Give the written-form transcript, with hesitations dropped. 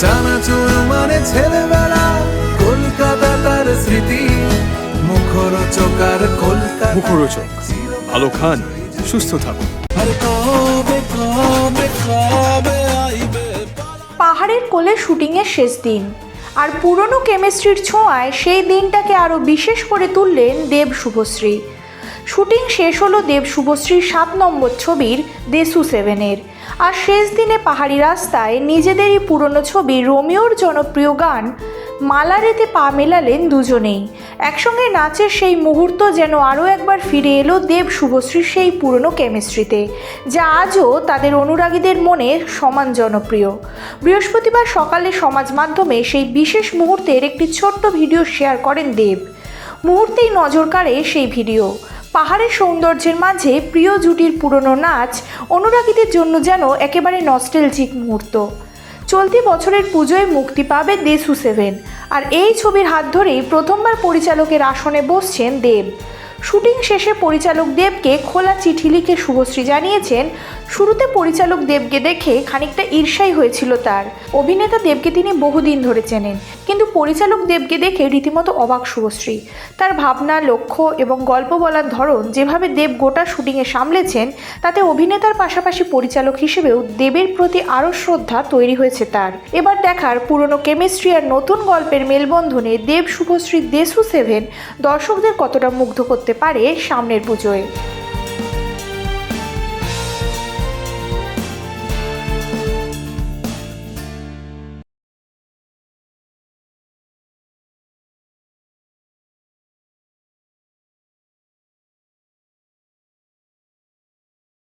চানাচুর মানে ছেলেবেলা, কলকাতা তার স্মৃতি, মুখরোচক আর কলকাতা মুখরোচক। ভালো খান, সুস্থ থাকুন। পাহাড়ের কোলে শুটিংয়ের শেষ দিন, আর পুরনো কেমিস্ট্রির ছোঁয়ায় সেই দিনটাকে আরও বিশেষ করে তুললেন দেব শুভশ্রী। শুটিং শেষ হলো দেব শুভশ্রীর 7 নম্বর ছবির দেশু 7-এর, আর শেষ দিনে পাহাড়ি রাস্তায় নিজেদেরই পুরনো ছবি রোমিওর জনপ্রিয় গান মালারেতে পা মেলালেন দুজনেই। একসঙ্গে নাচের সেই মুহূর্ত যেন আরও একবার ফিরে এলো দেব শুভশ্রীর সেই পুরনো কেমিস্ট্রিতে, যা আজও তাদের অনুরাগীদের মনে সমান জনপ্রিয়। বৃহস্পতিবার সকালে সমাজ মাধ্যমে সেই বিশেষ মুহূর্তের একটি ছোট্ট ভিডিও শেয়ার করেন দেব। মুহূর্তেই নজর কাড়ে সেই ভিডিও। পাহাড়ের সৌন্দর্যের মাঝে প্রিয় জুটির পুরনো নাচ অনুরাগীদের জন্য যেন একেবারে নস্টালজিক মুহূর্ত। চলতি বছরের পুজোয় মুক্তি পাবে দেশু 7, আর এই ছবির হাত ধরেই প্রথমবার পরিচালকের আসনে বসছেন দেব। শুটিং শেষে পরিচালক দেবকে খোলা চিঠি লিখে শুভশ্রী জানিয়েছেন, শুরুতে পরিচালক দেবকে দেখে খানিকটা ঈর্ষাই হয়েছিল তার। অভিনেতা দেবকে তিনি বহুদিন ধরে চেনেন, কিন্তু পরিচালক দেবকে দেখে রীতিমতো অবাক শুভশ্রী। তার ভাবনা, লক্ষ্য এবং গল্প বলার ধরন যেভাবে দেব গোটা শুটিংয়ে সামলেছেন, তাতে অভিনেতার পাশাপাশি পরিচালক হিসেবেও দেবের প্রতি আরও শ্রদ্ধা তৈরি হয়েছে তার। এবার দেখার পুরনো কেমিস্ট্রি আর নতুন গল্পের মেলবন্ধনে দেব শুভশ্রীর দেশু 7 দর্শকদের কতটা মুগ্ধ করতে পারে সামনের পুজোয়।